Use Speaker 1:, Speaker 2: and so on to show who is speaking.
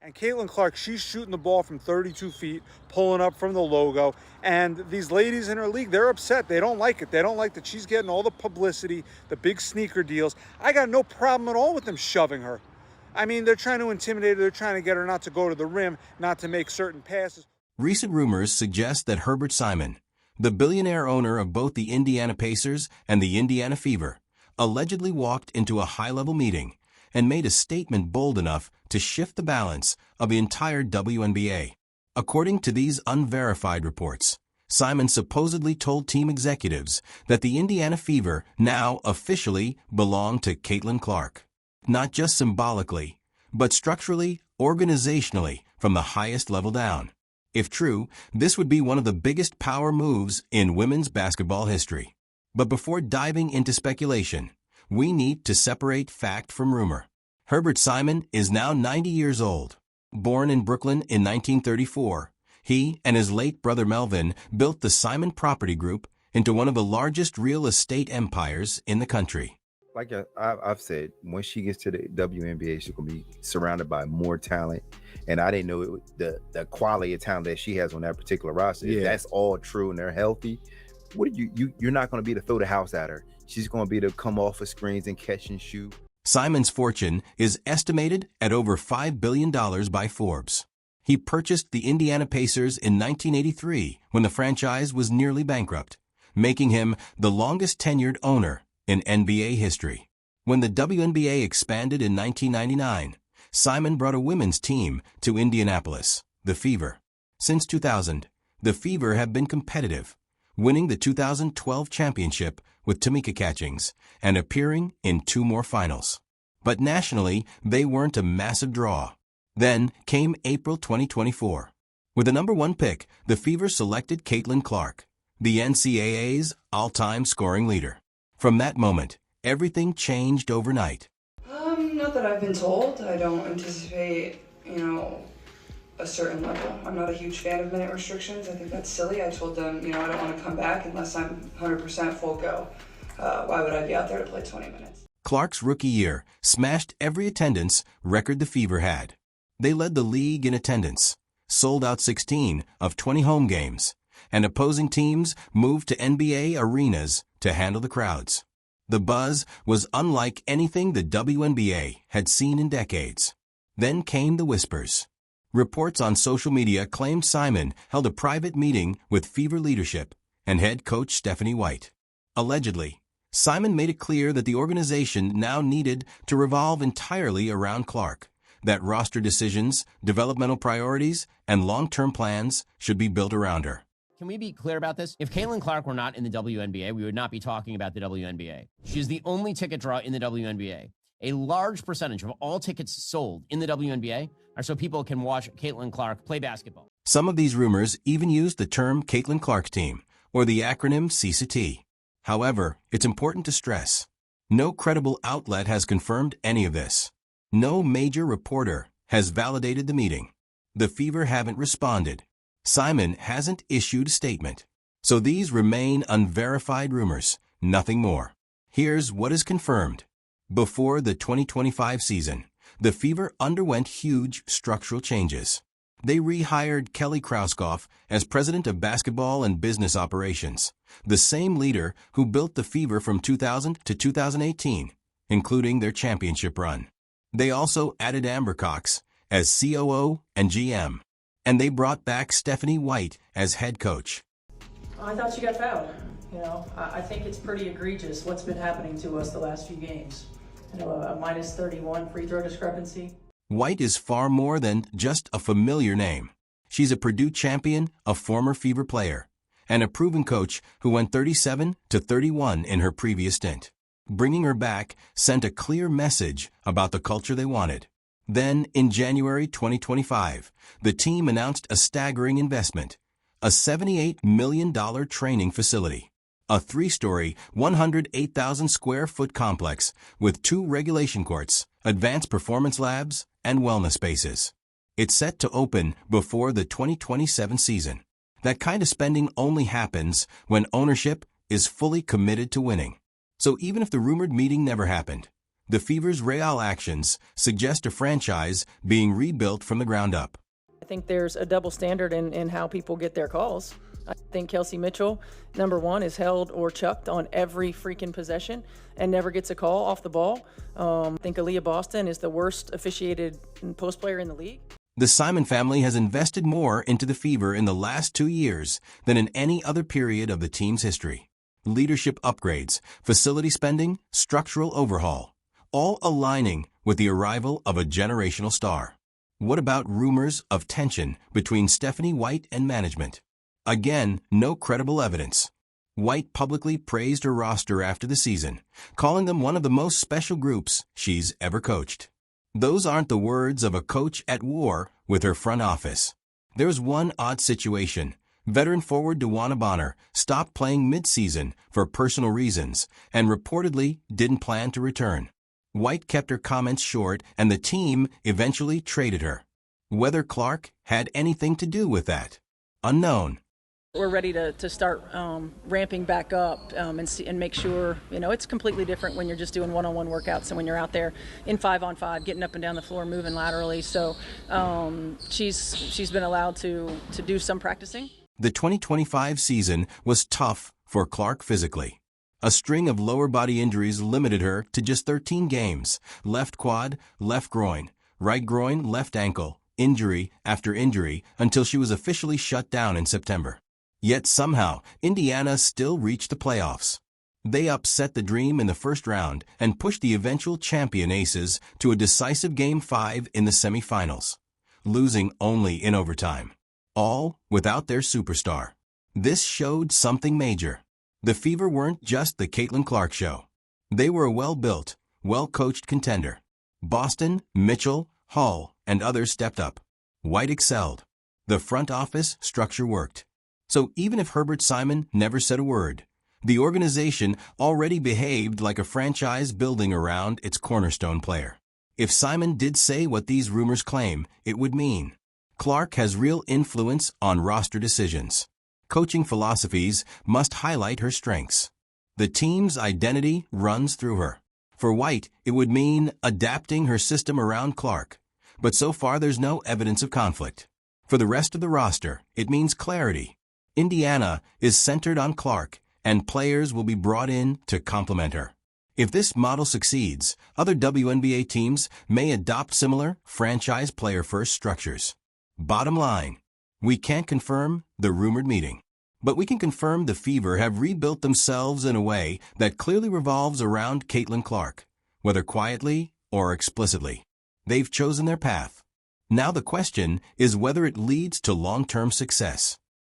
Speaker 1: And Caitlin Clark, she's shooting the ball from 32 feet, pulling up from the logo. And these ladies in her league, they're upset. They don't like it. They don't like that she's getting all the publicity, the big sneaker deals. I got no problem at all with them shoving her. I mean, they're trying to intimidate her. They're trying to get her not to go to the rim, not to make certain passes.
Speaker 2: Recent rumors suggest that Herbert Simon, the billionaire owner of both the Indiana Pacers and the Indiana Fever, allegedly walked into a high-level meeting and made a statement bold enough to shift the balance of the entire WNBA. According to these unverified reports, Simon supposedly told team executives that the Indiana Fever now officially belonged to Caitlin Clark, not just symbolically, but structurally, organizationally, from the highest level down. If true, this would be one of the biggest power moves in women's basketball history. But before diving into speculation, we need to separate fact from rumor. Herbert Simon is now 90 years old. Born in Brooklyn in 1934, he and his late brother Melvin built the Simon Property Group into one of the largest real estate empires in the country.
Speaker 3: Like I've said, when she gets to the WNBA, she's going to be surrounded by more talent. And I didn't know the quality of talent that she has on that particular roster. If that's all true and they're healthy, you're not going to be able to throw the house at her. She's going to be able to come off of screens and catch and shoot.
Speaker 2: Simon's fortune is estimated at over $5 billion by Forbes. He purchased the Indiana Pacers in 1983 when the franchise was nearly bankrupt, making him the longest tenured owner in NBA history. When the WNBA expanded in 1999, Simon brought a women's team to Indianapolis, the Fever. Since 2000, the Fever have been competitive, winning the 2012 championship with Tamika Catchings and appearing in 2 more finals. But nationally, they weren't a massive draw. Then came April 2024. With the number 1 pick, the Fever selected Caitlin Clark, the NCAA's all-time scoring leader. From that moment, everything changed overnight.
Speaker 4: Not that I've been told. I don't anticipate, a certain level. I'm not a huge fan of minute restrictions. I think that's silly. I told them, I don't want to come back unless I'm 100% full go. Why would I be out there to play 20 minutes?
Speaker 2: Clark's rookie year smashed every attendance record the Fever had. They led the league in attendance, sold out 16 of 20 home games, and opposing teams moved to NBA arenas to handle the crowds. The buzz was unlike anything the WNBA had seen in decades. Then came the whispers. Reports on social media claimed Simon held a private meeting with Fever leadership and head coach Stephanie White. Allegedly, Simon made it clear that the organization now needed to revolve entirely around Clark, that roster decisions, developmental priorities, and long-term plans should be built around her.
Speaker 5: Can we be clear about this? If Caitlin Clark were not in the WNBA, we would not be talking about the WNBA. She's the only ticket draw in the WNBA. A large percentage of all tickets sold in the WNBA are so people can watch Caitlin Clark play basketball.
Speaker 2: Some of these rumors even use the term Caitlin Clark's team, or the acronym CCT. However, it's important to stress, no credible outlet has confirmed any of this. No major reporter has validated the meeting. The Fever haven't responded. Simon hasn't issued a statement. So these remain unverified rumors, nothing more. Here's what is confirmed. Before the 2025 season, the Fever underwent huge structural changes. They rehired Kelly Krauskopf as president of basketball and business operations, the same leader who built the Fever from 2000 to 2018, including their championship run. They also added Amber Cox as COO and GM, and they brought back Stephanie White as head coach.
Speaker 6: I thought she got fouled. I think it's pretty egregious what's been happening to us the last few games. A minus 31 free throw discrepancy.
Speaker 2: White is far more than just a familiar name. She's a Purdue champion, a former Fever player, and a proven coach who went 37-31 in her previous stint. Bringing her back sent a clear message about the culture they wanted. Then, in January 2025, the team announced a staggering investment, a $78 million training facility, a 3-story, 108,000-square-foot complex with 2 regulation courts, advanced performance labs, and wellness spaces. It's set to open before the 2027 season. That kind of spending only happens when ownership is fully committed to winning. So even if the rumored meeting never happened, The Fever's real actions suggest a franchise being rebuilt from the ground up.
Speaker 6: I think there's a double standard in how people get their calls. I think Kelsey Mitchell, number one, is held or chucked on every freaking possession and never gets a call off the ball. I think Aaliyah Boston is the worst officiated post player in the league.
Speaker 2: The Simon family has invested more into the Fever in the last 2 years than in any other period of the team's history. Leadership upgrades, facility spending, structural overhaul, all aligning with the arrival of a generational star. What about rumors of tension between Stephanie White and management? Again, no credible evidence. White publicly praised her roster after the season, calling them one of the most special groups she's ever coached. Those aren't the words of a coach at war with her front office. There's one odd situation. Veteran forward DeWanna Bonner stopped playing mid-season for personal reasons and reportedly didn't plan to return. White kept her comments short and the team eventually traded her. Whether Clark had anything to do with that, unknown.
Speaker 6: We're ready to start ramping back up and make sure, it's completely different when you're just doing one-on-one workouts and when you're out there in 5-on-5, getting up and down the floor, moving laterally. So she's been allowed to do some practicing.
Speaker 2: The 2025 season was tough for Clark physically. A string of lower body injuries limited her to just 13 games. Left quad, left groin, right groin, left ankle, injury after injury until she was officially shut down in September. Yet somehow, Indiana still reached the playoffs. They upset the Dream in the first round and pushed the eventual champion Aces to a decisive Game 5 in the semifinals, losing only in overtime. All without their superstar. This showed something major. The Fever weren't just the Caitlin Clark show. They were a well-built, well-coached contender. Boston, Mitchell, Hall, and others stepped up. White excelled. The front office structure worked. So even if Herbert Simon never said a word, the organization already behaved like a franchise building around its cornerstone player. If Simon did say what these rumors claim, it would mean Clark has real influence on roster decisions. Coaching philosophies must highlight her strengths. The team's identity runs through her. For White, it would mean adapting her system around Clark. But so far there's no evidence of conflict. For the rest of the roster, it means clarity. Indiana is centered on Clark, and players will be brought in to complement her. If this model succeeds, other WNBA teams may adopt similar franchise player-first structures. Bottom line, we can't confirm the rumored meeting, but we can confirm the Fever have rebuilt themselves in a way that clearly revolves around Caitlin Clark, whether quietly or explicitly. They've chosen their path. Now the question is whether it leads to long-term success.